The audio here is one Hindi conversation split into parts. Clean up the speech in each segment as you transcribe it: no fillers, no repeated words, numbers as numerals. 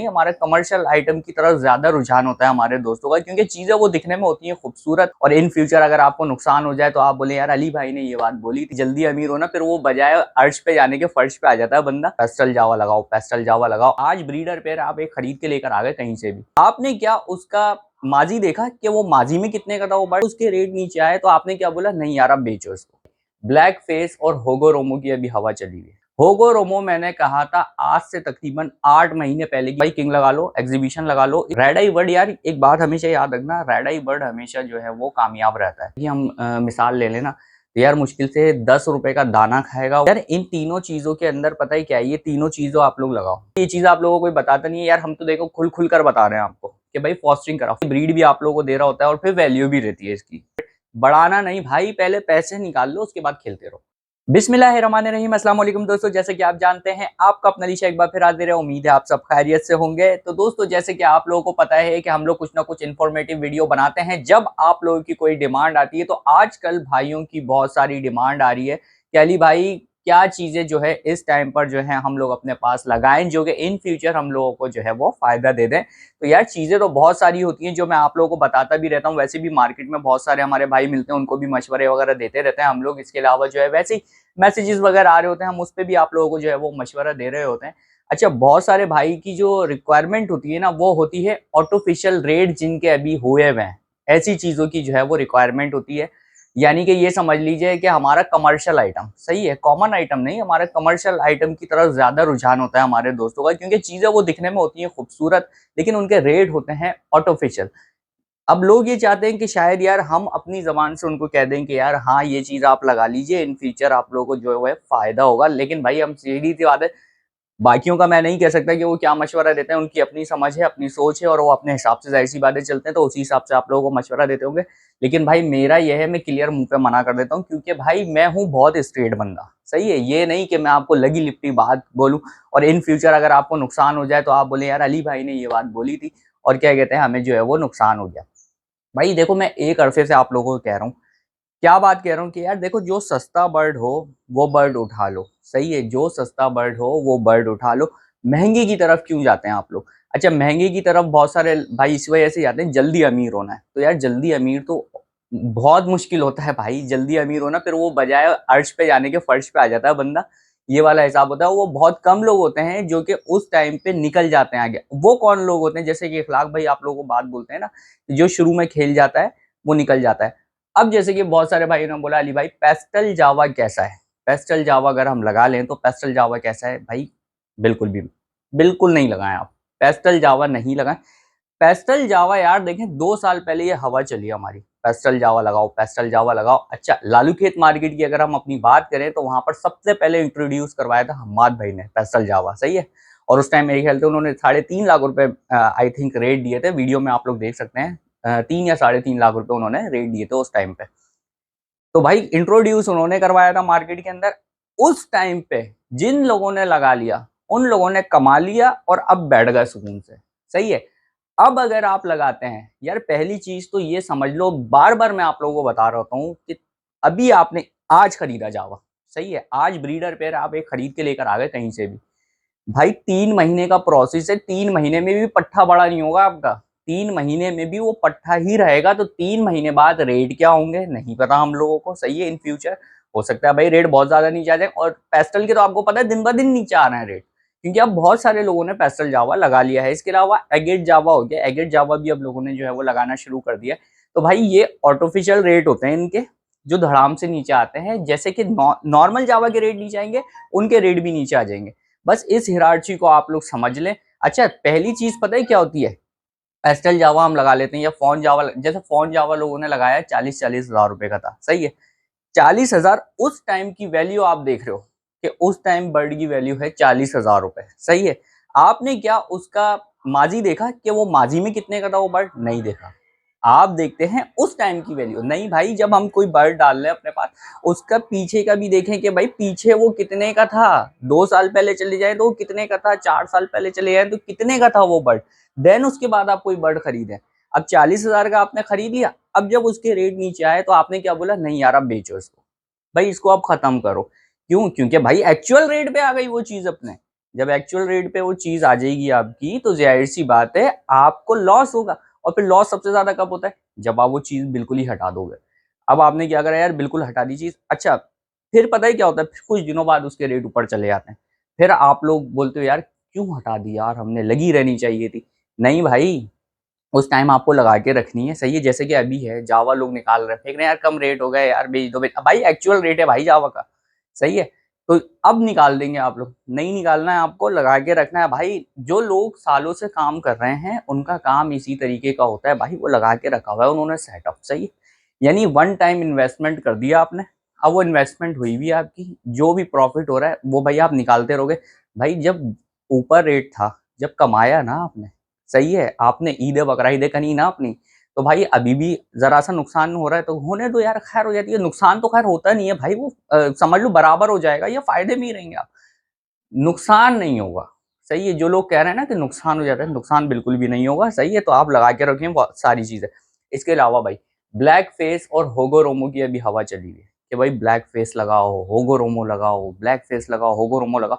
हमारा कमर्शियल आइटम की तरफ ज्यादा रुझान होता है हमारे दोस्तों का, क्योंकि चीजें वो दिखने में होती हैं खूबसूरत, और इन फ्यूचर अगर आपको नुकसान हो जाए तो आप बोले यार अली भाई ने ये बात बोली थी, जल्दी अमीर हो ना, फिर वो बजाय अर्श पे जाने के फर्श पे आ जाता है बंदा। पेस्टल जावा लगाओ, पेस्टल जावा लगाओ। आज ब्रीडर पेयर आप एक खरीद के लेकर आ गए कहीं से भी, आपने क्या उसका माजी देखा कि वो माजी में कितने का था वो बर्ड, उसके रेट नीचे आए तो आपने क्या बोला, नहीं यार अब बेचो इसको। ब्लैक फेस और होगो रोमो की अभी हवा चली हुई है। होगो रोमो मैंने कहा था आज से तकरीबन 8 महीने पहले, भाई किंग लगा लो, एग्जीबिशन लगा लो, रेड आई बर्ड। यार एक बात हमेशा याद रखना, रेड आई बर्ड हमेशा जो है वो कामयाब रहता है। हम मिसाल ले लेना, तो यार मुश्किल से 10 रुपए का दाना खाएगा यार। इन तीनों चीजों के अंदर पता ही क्या है, ये तीनों चीजों आप लोग लगाओ। ये चीज आप लोगों को कोई बताता नहीं है यार, हम तो देखो खुल खुल कर बता रहे हैं आपको कि भाई फॉस्टरिंग कराओ, ब्रीड भी आप लोगों को दे रहा होता है और फिर वैल्यू भी रहती है इसकी। बढ़ाना नहीं भाई, पहले पैसे निकाल लो, उसके बाद खेलते रहो। बिस्मिल्लाहिर्रहमानिर्रहीम, अस्सलाम वालेकुम दोस्तों। जैसे कि आप जानते हैं, आपका अपना अलीशा एक बार फिर हाजिर है। उम्मीद है आप सब खैरियत से होंगे। तो दोस्तों, जैसे कि आप लोगों को पता है कि हम लोग कुछ ना कुछ इन्फॉर्मेटिव वीडियो बनाते हैं जब आप लोगों की कोई डिमांड आती है। तो आजकल भाइयों की बहुत सारी डिमांड आ रही है कि अली भाई क्या चीजें जो है इस टाइम पर जो है हम लोग अपने पास लगाएं जो कि इन फ्यूचर हम लोगों को जो है वो फायदा दे दें। तो यार चीजें तो बहुत सारी होती हैं जो मैं आप लोगों को बताता भी रहता हूँ। वैसे भी मार्केट में बहुत सारे हमारे भाई मिलते हैं, उनको भी मशवरे वगैरह देते रहते हैं हम लोग। इसके अलावा जो है वैसे ही मैसेजेस वगैरह आ रहे होते हैं, हम उस पर भी आप लोगों को जो है वो मशवरा दे रहे होते हैं। अच्छा, बहुत सारे भाई की जो रिक्वायरमेंट होती है ना, वो होती है आर्टिफिशियल रेट जिनके अभी हुए हुए हैं, ऐसी चीजों की जो है वो रिक्वायरमेंट होती है। यानी कि ये समझ लीजिए कि हमारा कमर्शियल आइटम, सही है, कॉमन आइटम नहीं, हमारा कमर्शियल आइटम की तरफ ज्यादा रुझान होता है हमारे दोस्तों का, क्योंकि चीजें वो दिखने में होती हैं खूबसूरत, लेकिन उनके रेट होते हैं आर्टिफिशियल। अब लोग ये चाहते हैं कि शायद यार हम अपनी जबान से उनको कह दें कि यार हाँ ये चीज आप लगा लीजिए, इन फ्यूचर आप लोगों को जो है फायदा होगा। लेकिन भाई हम सीधी सी बात है, बाकियों का मैं नहीं कह सकता कि वो क्या मशवरा देते हैं, उनकी अपनी समझ है, अपनी सोच है, और वो अपने हिसाब से जाहिर सी बातें चलते हैं, तो उसी हिसाब से आप लोगों को मशवरा देते होंगे। लेकिन भाई मेरा यह है, मैं क्लियर मुंह पे मना कर देता हूँ, क्योंकि भाई मैं हूँ बहुत स्ट्रेट बंदा, सही है। ये नहीं कि मैं आपको लगी लिपटी बात बोलूं और इन फ्यूचर अगर आपको नुकसान हो जाए तो आप बोले यार अली भाई ने ये बात बोली थी और क्या कहते हैं हमें जो है वो नुकसान हो गया। भाई देखो, मैं एक अरसे से आप लोगों को कह रहा हूँ, क्या बात कह रहा हूँ कि यार देखो, जो सस्ता बर्ड हो वो बर्ड उठा लो, सही है, जो सस्ता बर्ड हो वो बर्ड उठा लो। महंगे की तरफ क्यों जाते हैं आप लोग? अच्छा, महंगे की तरफ बहुत सारे भाई इस वजह से जाते हैं, जल्दी अमीर होना है। तो यार जल्दी अमीर तो बहुत मुश्किल होता है भाई, जल्दी अमीर होना, फिर वो बजाय अर्श पे जाने के फर्श पे आ जाता है बंदा। ये वाला हिसाब होता है। वो बहुत कम लोग होते हैं जो कि उस टाइम पे निकल जाते हैं आगे। वो कौन लोग होते हैं? जैसे कि इखलाक भाई आप लोगों को बात बोलते हैं ना, जो शुरू में खेल जाता है वो निकल जाता है। अब जैसे कि बहुत सारे भाइयों ने बोला अली भाई पेस्टल जावा कैसा है, पेस्टल जावा अगर हम लगा लें तो पेस्टल जावा कैसा है भाई? बिल्कुल भी, बिल्कुल नहीं लगाएं आप, पेस्टल जावा नहीं लगाएं। पेस्टल जावा यार देखें, 2 साल पहले ये हवा चली हमारी, पेस्टल जावा लगाओ, पेस्टल जावा लगाओ। अच्छा, लालू खेत मार्केट की अगर हम अपनी बात करें तो वहां पर सबसे पहले इंट्रोड्यूस करवाया था हम्माद भाई ने पेस्टल जावा, सही है। और उस टाइम मेरे ख्याल से उन्होंने 3.5 लाख रुपए आई थिंक रेट दिए थे, वीडियो में आप लोग देख सकते हैं। 3 या 3.5 लाख रुपए उन्होंने रेट दिए थे उस टाइम पे। तो भाई इंट्रोड्यूस उन्होंने करवाया था मार्केट के अंदर। उस टाइम पे जिन लोगों ने लगा लिया उन लोगों ने कमा लिया और अब बैठ गए सुकून से, सही है। अब अगर आप लगाते हैं यार, पहली चीज तो ये समझ लो, बार बार मैं आप लोगों को बता रहा हूँ कि अभी आपने आज खरीदा जावा, सही है, आज ब्रीडर पेयर आप एक खरीद के लेकर आ गए कहीं से भी, भाई 3 महीने का प्रोसेस है। 3 महीने में भी पट्ठा बड़ा नहीं होगा आपका, 3 महीने में भी वो पट्ठा ही रहेगा। तो 3 महीने बाद रेट क्या होंगे नहीं पता हम लोगों को, सही है। इन फ्यूचर हो सकता है भाई रेट बहुत ज्यादा नीचे आ जाए, और पेस्टल के तो आपको पता है दिन ब दिन नीचे आ रहा है रेट, क्योंकि अब बहुत सारे लोगों ने पेस्टल जावा लगा लिया है। इसके अलावा एगेट जावा हो गया, एगेट जावा भी अब लोगों ने जो है वो लगाना शुरू कर दिया। तो भाई ये आर्टिफिशियल रेट होते हैं इनके, जो धड़ाम से नीचे आते हैं। जैसे कि नॉर्मल जावा के रेट नीचे आएंगे, उनके रेट भी नीचे आ जाएंगे। बस इस हिरार्ची को आप लोग समझ लें। अच्छा, पहली चीज पता है क्या होती है? पेस्टल जावा हम लगा लेते हैं या फोन जावा, जैसे फोन जावा लोगों ने लगाया 40-40 हजार रुपए का था, सही है। 40 हजार उस टाइम की वैल्यू आप देख रहे हो कि उस टाइम बर्ड की वैल्यू है 40 हजार रुपए, सही है। आपने क्या उसका माजी देखा कि वो माजी में कितने का था वो बर्ड? नहीं देखा। आप देखते हैं उस टाइम की वैल्यू। नहीं भाई, जब हम कोई बर्ड डाल रहे हैं अपने पास, उसका पीछे का भी देखें कि भाई पीछे वो कितने का था। 2 साल पहले चले जाए तो वो कितने का था, 4 साल पहले चले जाए तो कितने का था वो बर्ड, देन उसके बाद आप कोई बर्ड खरीदें। अब 40 हजार का आपने खरीद लिया, अब जब उसके रेट नीचे आए तो आपने क्या बोला, नहीं यार अब बेचो इसको, भाई इसको आप खत्म करो। क्यों? क्योंकि भाई एक्चुअल रेट पे आ गई वो चीज अपने। जब एक्चुअल रेट पे वो चीज आ जाएगी आपकी, तो जाहिर सी बात है आपको लॉस होगा। और फिर लॉस सबसे ज्यादा कब होता है? जब आप वो चीज बिल्कुल ही हटा दोगे। अब आपने क्या करा यार, बिल्कुल हटा दी चीज। अच्छा, फिर पता है क्या होता है, फिर कुछ दिनों बाद उसके रेट ऊपर चले जाते हैं। फिर आप लोग बोलते हो यार क्यों हटा दी यार, हमने लगी रहनी चाहिए थी। नहीं भाई, उस टाइम आपको लगा के रखनी है, सही है। जैसे कि अभी है जावा, लोग निकाल रहे हैं, फेंक रहे हैं यार, कम रेट हो गए यार, बेच दो भाई, एक्चुअल रेट है भाई जावा का, सही है। तो अब निकाल देंगे आप लोग, नहीं निकालना है आपको, लगा के रखना है भाई। जो लोग सालों से काम कर रहे हैं उनका काम इसी तरीके का होता है भाई, वो लगा के रखा हुआ है उन्होंने सेटअप, सही है। यानी वन टाइम इन्वेस्टमेंट कर दिया आपने, अब वो इन्वेस्टमेंट हुई भी आपकी, जो भी प्रॉफिट हो रहा है वो भाई आप निकालते रहोगे। भाई जब ऊपर रेट था, जब कमाया ना आपने, सही है, आपने ईद बकरा करी ना अपनी, तो भाई अभी भी जरा सा नुकसान हो रहा है तो होने दो यार, खैर हो जाती है। नुकसान तो खैर होता नहीं है भाई, वो समझ लो बराबर हो जाएगा, या फायदे में ही रहेंगे आप, नुकसान नहीं होगा, सही है। जो लोग कह रहे हैं ना कि नुकसान हो जाता है, नुकसान बिल्कुल भी नहीं होगा, सही है। तो आप लगा के रखें बहुत सारी चीजें। इसके अलावा भाई ब्लैक फेस और होगो रोमो की अभी हवा चली हुई है कि भाई ब्लैक फेस लगाओ, होगो रोमो लगाओ, ब्लैक फेस लगाओ, होगो रोमो लगाओ।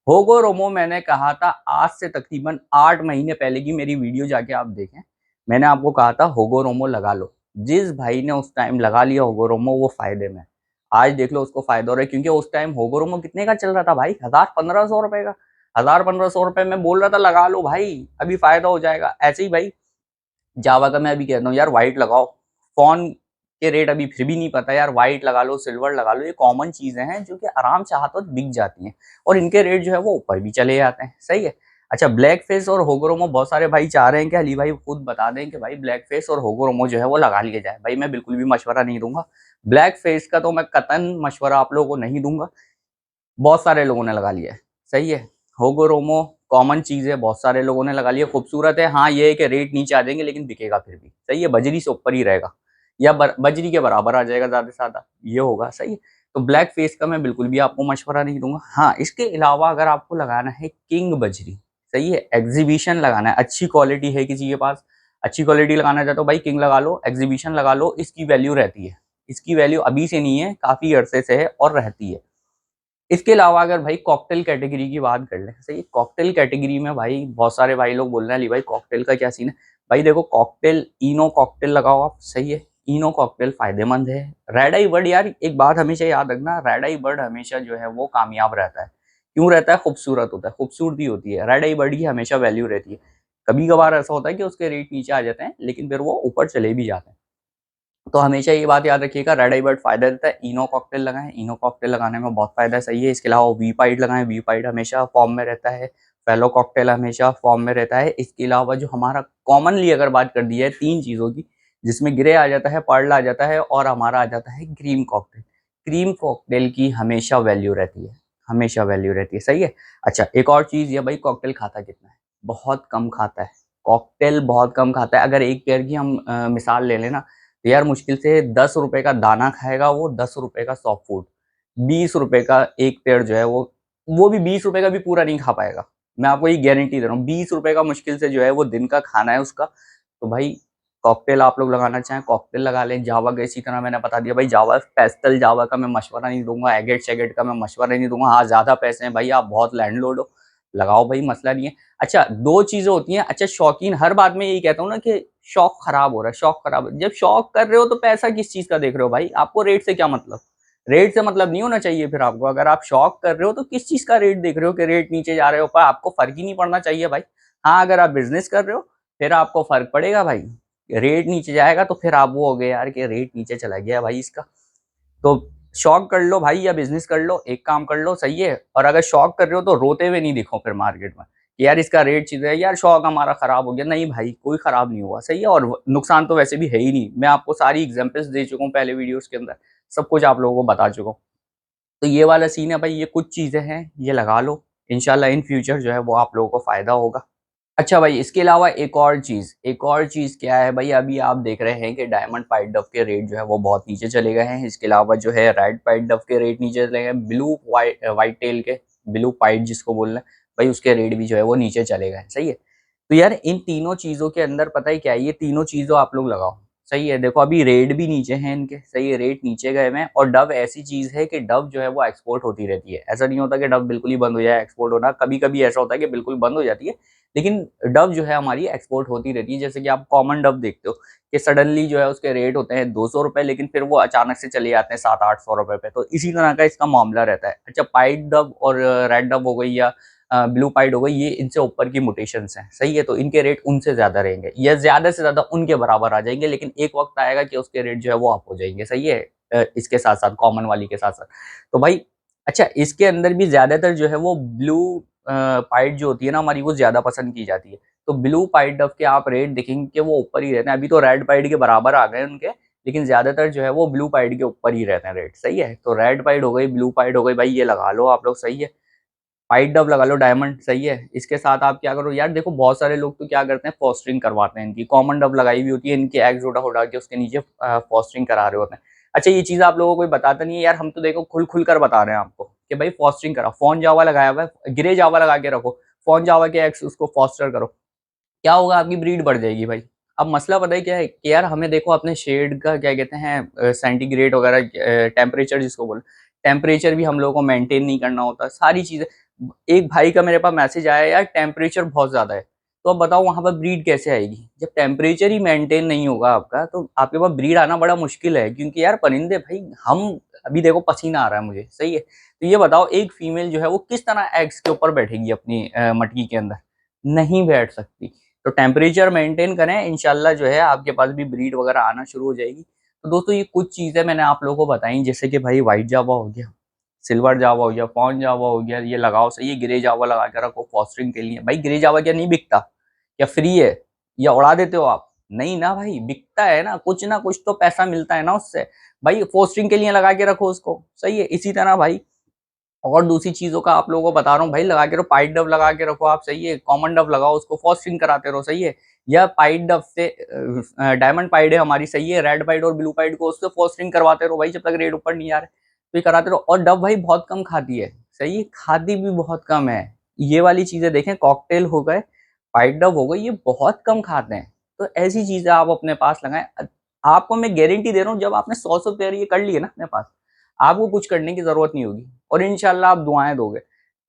होगो रोमो मैंने कहा था आज से तकरीबन 8 महीने पहले की मेरी वीडियो जाके आप देखें, मैंने आपको कहा था होगो रोमो लगा लो। जिस भाई ने उस टाइम लगा लिया होगो रोमो, वो फायदे में है। आज देख लो उसको फायदा हो रहा है, क्योंकि उस टाइम होगो रोमो कितने का चल रहा था भाई, 1000-1500 रुपए का। 1000-1500 रुपए में बोल रहा था लगा लो भाई, अभी फायदा हो जाएगा। ऐसे ही भाई जावा का मैं अभी कहता हूँ यार व्हाइट लगाओ, फोन के रेट अभी फिर भी नहीं पता यार, व्हाइट लगा लो, सिल्वर लगा लो, ये कॉमन चीजें हैं जो कि आराम से हाथों बिक जाती हैं, और इनके रेट जो है वो ऊपर भी चले जाते हैं, सही है। अच्छा, ब्लैक फेस और होगोरोमो बहुत सारे भाई चाह रहे हैं कि अली भाई खुद बता दें कि भाई ब्लैक फेस और होगोरोमो जो है वो लगा लिया जाए। भाई मैं बिल्कुल भी मशवरा नहीं दूंगा, ब्लैक फेस का तो मैं कतन मशवरा आप लोगों को नहीं दूंगा, बहुत सारे लोगों ने लगा लिया है, सही है। होगो रोमो कॉमन चीज है, बहुत सारे लोगों ने लगा लिया, खूबसूरत है। हाँ ये है कि रेट नीचे आ जाएंगे लेकिन बिकेगा फिर भी, सही है, बजरी से ऊपर ही रहेगा, या बजरी के बराबर आ जाएगा, ज्यादा से ज्यादा ये होगा, सही है। तो ब्लैक फेस का मैं बिल्कुल भी आपको मशवरा नहीं दूंगा। हाँ, इसके अलावा अगर आपको लगाना है किंग बजरी, सही है, एग्जीबिशन लगाना है, अच्छी क्वालिटी है किसी के पास, अच्छी क्वालिटी लगाना चाहते हो भाई किंग लगा लो, एग्जीबिशन लगा लो, इसकी वैल्यू रहती है। इसकी वैल्यू अभी से नहीं है, काफी अरसे से है और रहती है। इसके अलावा अगर भाई कॉकटेल कैटेगरी की बात कर ले, सही है, कॉकटेल कैटेगरी में भाई बहुत सारे भाई लोग बोल रहे हैं अली भाई कॉकटेल का क्या सीन है। भाई देखो, कॉकटेल इनो कॉकटेल लगाओ आप, सही है, इनो कॉकटेल फायदेमंद है। रेड आई बर्ड, यार एक बात हमेशा याद रखना, रेड आई बर्ड हमेशा जो है वो कामयाब रहता है। क्यों रहता है? खूबसूरत होता है, खूबसूरती होती है, रेड आई बर्ड की हमेशा वैल्यू रहती है। कभी कभार ऐसा होता है कि उसके रेट नीचे आ जाते हैं लेकिन फिर वो ऊपर चले भी जाते हैं। तो हमेशा ये बात याद रखिएगा, रेड आई बर्ड फायदा देता है। इनो कॉकटेल लगाएं, इनो कॉकटेल लगाने में बहुत फायदा है, सही है। इसके अलावा वी पाइड लगाएं, वी पाइड हमेशा फॉर्म में रहता है। फेलो कॉकटेल हमेशा फॉर्म में रहता है। इसके अलावा जो हमारा कॉमनली अगर बात कर दी है तीन चीजों की, जिसमें ग्रे आ जाता है, पर्ल आ जाता है और हमारा आ जाता है क्रीम कॉकटेल। क्रीम कॉकटेल की हमेशा वैल्यू रहती है, हमेशा वैल्यू रहती है, सही है। अच्छा, एक और चीज ये भाई, कॉकटेल खाता कितना है? बहुत कम खाता है, कॉकटेल बहुत कम खाता है। अगर एक पेयर की हम मिसाल ले लेना, तो यार मुश्किल से 10 रुपए का दाना खाएगा वो, 10 रुपए का सॉफ्ट फूड, 20 रुपए का एक पेड़ जो है वो भी 20 रुपए का भी पूरा नहीं खा पाएगा। मैं आपको ये गारंटी दे रहा हूँ, 20 रुपए का मुश्किल से जो है वो दिन का खाना है उसका। तो भाई कॉकटेल आप लोग लगाना चाहें कॉकटेल लगा लें। जावा का इसी तरह मैंने बता दिया भाई, जावा पेस्टल जावा का मैं मशवरा नहीं दूंगा, एगेट शेगेट का मैं मशवरा नहीं दूंगा। हाँ, ज्यादा पैसे हैं भाई, आप बहुत लैंडलॉर्ड हो, लगाओ भाई, मसला नहीं है। अच्छा, दो चीजें होती हैं। अच्छा, शौकीन, हर बात में यही कहता हूँ ना कि शौक खराब हो रहा है, शौक खराब है। जब शौक कर रहे हो तो पैसा किस चीज का देख रहे हो भाई? आपको रेट से क्या मतलब? रेट से मतलब नहीं होना चाहिए फिर आपको। अगर आप शौक कर रहे हो तो किस चीज का रेट देख रहे हो कि रेट नीचे जा रहे हो, पर आपको फर्क ही नहीं पड़ना चाहिए भाई। हाँ, अगर आप बिजनेस कर रहे हो फिर आपको फर्क पड़ेगा भाई, रेट नीचे जाएगा तो फिर आप वो हो गए यार कि रेट नीचे चला गया भाई इसका। तो शौक कर लो भाई या बिजनेस कर लो, एक काम कर लो, सही है। और अगर शौक कर रहे हो तो रोते हुए नहीं दिखो फिर मार्केट में कि यार इसका रेट चीज है, यार शौक हमारा खराब हो गया। नहीं भाई, कोई खराब नहीं हुआ, सही है। और नुकसान तो वैसे भी है ही नहीं, मैं आपको सारी एग्जांपल्स दे चुका हूँ पहले वीडियोस के अंदर, सब कुछ आप लोगों को बता चुका हूँ। तो ये वाला सीन है भाई, ये कुछ चीजें हैं, ये लगा लो, इंशाल्लाह इन फ्यूचर जो है वो आप लोगों को फायदा होगा। अच्छा भाई, इसके अलावा एक और चीज क्या है भाई, अभी आप देख रहे हैं कि डायमंड पाइट डव के रेट जो है वो बहुत नीचे चले गए हैं। इसके अलावा जो है रेड पाइट डव के रेट नीचे चले गए, ब्लू वाइट टेल के, ब्लू पाइट जिसको बोल रहे हैं भाई, उसके रेट भी जो है वो नीचे चले गए हैं, सही है। तो यार इन तीनों चीजों के अंदर पता है क्या है, ये तीनों चीजों आप लोग लगाओ, सही है। देखो अभी रेट भी नीचे हैं इनके, सही है, रेट नीचे गए हैं। और डव ऐसी चीज है कि डव जो है वो एक्सपोर्ट होती रहती है। ऐसा नहीं होता कि डव बिल्कुल ही बंद हो जाए एक्सपोर्ट होना, कभी कभी ऐसा होता है कि बिल्कुल बंद हो जाती है, लेकिन डव जो है हमारी एक्सपोर्ट होती रहती है। जैसे कि आप कॉमन डव देखते हो कि सडनली जो है उसके रेट होते हैं 200 रुपए, लेकिन फिर वो अचानक से चले जाते हैं 700-800 रुपए पे। तो इसी तरह का इसका मामला रहता है। अच्छा, पाइट डव और रेड डव हो गई या ब्लू पाइड हो गई, ये इनसे ऊपर की मुटेशंस हैं, सही है, तो इनके रेट उनसे ज्यादा रहेंगे या ज्यादा से ज्यादा उनके बराबर आ जाएंगे, लेकिन एक वक्त आएगा कि उसके रेट जो है वो अप हो जाएंगे, सही है, इसके साथ साथ कॉमन वाली के साथ साथ। तो भाई अच्छा, इसके अंदर भी ज्यादातर जो है वो ब्लू पाइड जो होती है ना हमारी, वो ज्यादा पसंद की जाती है। तो ब्लू पाइड डव के आप रेट देखेंगे कि वो ऊपर ही रहते हैं। अभी तो रेड पाइड के बराबर आ गए उनके, लेकिन ज्यादातर जो है वो ब्लू पाइड के ऊपर ही रहते हैं रेट, सही है। तो रेड पाइड हो गई, ब्लू पाइड हो गई, भाई ये लगा लो आप लोग, सही है। व्हाइट डव लगा लो, डायमंड, सही है। इसके साथ आप क्या करो यार, देखो बहुत सारे लोग तो क्या करते हैं, फॉस्टरिंग करवाते हैं इनकी। कॉमन डव लगाई हुई होती है, इनके एग्स उड़ा उड़ा के उसके नीचे फॉस्टरिंग करा रहे होते हैं। अच्छा, ये चीज आप लोगों को कोई बताता नहीं है यार, हम तो देखो खुल खुल कर बता रहे हैं आपको कि भाई फॉस्टरिंग करा, फोन जावा लगाया हुआ है, ग्रे जावा लगा के रखो, फोन जावा के एग्स उसको फॉस्टर करो, क्या होगा, आपकी ब्रीड बढ़ जाएगी भाई। अब मसला पता है क्या है कि यार हमें देखो अपने शेड का क्या कहते हैं, सेंटीग्रेड वगैरह, टेम्परेचर जिसको बोल, टेम्परेचर भी हम लोगों को मेंटेन नहीं करना होता, सारी चीजें। एक भाई का मेरे पास मैसेज आया, यार टेम्परेचर बहुत ज्यादा है, तो अब बताओ वहां पर ब्रीड कैसे आएगी। जब टेम्परेचर ही मेंटेन नहीं होगा आपका, तो आपके पास ब्रीड आना बड़ा मुश्किल है, क्योंकि यार परिंदे भाई, हम अभी देखो पसीना आ रहा है मुझे, सही है, तो ये बताओ एक फीमेल जो है वो किस तरह एग्स के ऊपर बैठेगी अपनी मटकी के अंदर, नहीं बैठ सकती। तो टेम्परेचर मेंटेन करें, इंशाल्लाह जो है आपके पास भी ब्रीड वगैरह आना शुरू हो जाएगी। तो दोस्तों ये कुछ चीज़ें मैंने आप लोगों को बताई, जैसे कि भाई व्हाइट जावा हो गया, सिल्वर जावा हो गया, फॉन जावा हो गया, ये लगाओ, सही है। ग्रे जावा लगा के रखो फॉस्टरिंग के लिए। भाई ग्रे जावा क्या नहीं बिकता, या फ्री है, या उड़ा देते हो आप, नहीं ना भाई, बिकता है ना कुछ तो पैसा मिलता है ना उससे। भाई फॉस्टरिंग के लिए लगा के रखो उसको, सही है। इसी तरह भाई और दूसरी चीजों का आप लोगों को बता रहा हूँ भाई, लगा के रखो, पाइट डव लगा के रखो आप, सही है। कॉमन डव लगाओ, उसको फॉस्टरिंग कराते रहो, सही है। या पाइट डव से डायमंड पाइड है हमारी, सही है, रेड पाइड और ब्लू पाइड को उससे फॉस्टरिंग करवाते रहो भाई, जब तक रेट ऊपर नहीं आ रहे, तो ये कराते रहो। और डव भाई बहुत कम खाती है, सही है, खाती भी बहुत कम है। ये वाली चीजें देखें, कॉकटेल हो गए, पाइट डव हो गई, ये बहुत कम खाते हैं। तो ऐसी चीजें आप अपने पास लगाएं। आपको मैं गारंटी दे रहा हूँ, जब आपने 100 पेयर ये कर लिए ना अपने पास, आपको कुछ करने की जरूरत नहीं होगी, और इंशाल्लाह आप दुआएं दोगे।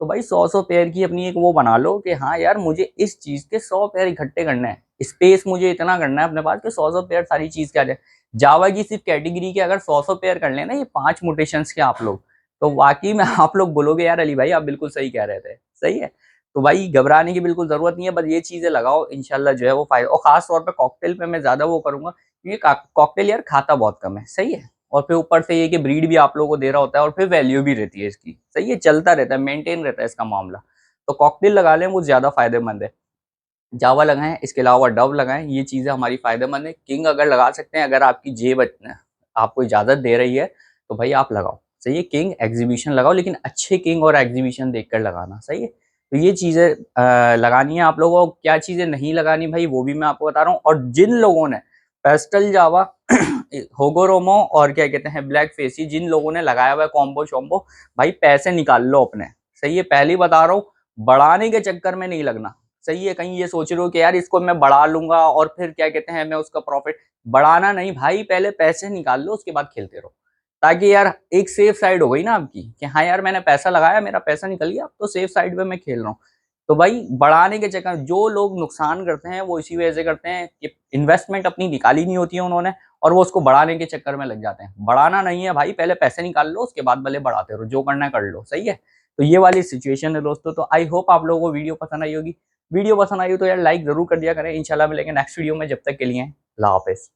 तो भाई 100 पेयर की अपनी एक वो बना लो कि हाँ यार मुझे इस चीज के 100 पेयर इकट्ठे करने हैं, स्पेस मुझे इतना करना है अपने पास कि 100 पेयर सारी चीज के आ जाए। जावा की सिर्फ कैटेगरी के अगर 100 पेयर कर लेना, ये 5 मोटेशंस के आप लोग, तो वाकई में आप लोग बोलोगे यार अली भाई आप बिल्कुल सही कह रहे थे, सही है। तो भाई घबराने की बिल्कुल जरूरत नहीं है, बस ये चीजें लगाओ, इंशाल्लाह जो है वो फायदा। और खास तौर पे कॉकटेल पे मैं ज्यादा वो करूंगा, क्योंकि कॉकटेल यार खाता बहुत कम है, सही है। और फिर ऊपर से ये कि ब्रीड भी आप लोगों को दे रहा होता है, और फिर वैल्यू भी रहती है इसकी, सही है, चलता रहता है, मेंटेन रहता है इसका मामला। तो कॉकटेल लगा लें, वो ज्यादा फायदेमंद है। जावा लगाएं, इसके अलावा डव लगाएं, ये चीजें हमारी फायदेमंद है। किंग अगर लगा सकते हैं, अगर आपकी जेब आपको इजाजत दे रही है, तो भाई आप लगाओ, सही है। किंग एग्जीबिशन लगाओ, लेकिन अच्छे किंग और एग्जीबिशन देखकर लगाना, सही है। तो ये चीजें लगानी है आप लोगों को। क्या चीजें नहीं लगानी भाई, वो भी मैं आपको बता रहा हूँ। और जिन लोगों ने पेस्टल जावा होगोरोमो और क्या कहते हैं ब्लैक फेसी, जिन लोगों ने लगाया हुआ है कॉम्बो शॉम्बो, भाई पैसे निकाल लो अपने, सही है। पहले ही बता रहा हूँ, बढ़ाने के चक्कर में नहीं लगना, सही है। कहीं ये सोच रहे हो कि यार इसको मैं बढ़ा लूंगा और फिर क्या कहते हैं मैं उसका प्रॉफिट, बढ़ाना नहीं भाई, पहले पैसे निकाल लो, उसके बाद खेलते रहो। ताकि यार एक सेफ साइड हो गई ना आपकी, कि हाँ यार मैंने पैसा लगाया, मेरा पैसा निकल गया, अब तो सेफ साइड पे मैं खेल रहा हूँ। तो भाई बढ़ाने के चक्कर, जो लोग नुकसान करते हैं वो इसी वजह से करते हैं कि इन्वेस्टमेंट अपनी निकाली नहीं होती है उन्होंने, और वो उसको बढ़ाने के चक्कर में लग जाते हैं। बढ़ाना नहीं है भाई, पहले पैसे निकाल लो, उसके बाद भले बढ़ाते रहो, जो करना है कर लो, सही है। तो ये वाली सिचुएशन है दोस्तों। तो आई होप आप लोगों को वीडियो पसंद आई होगी। वीडियो पसंद आई हो तो यार लाइक जरूर कर दिया करें। इंशाल्लाह मिलेंगे नेक्स्ट वीडियो में, जब तक के लिए अल्लाह हाफिज।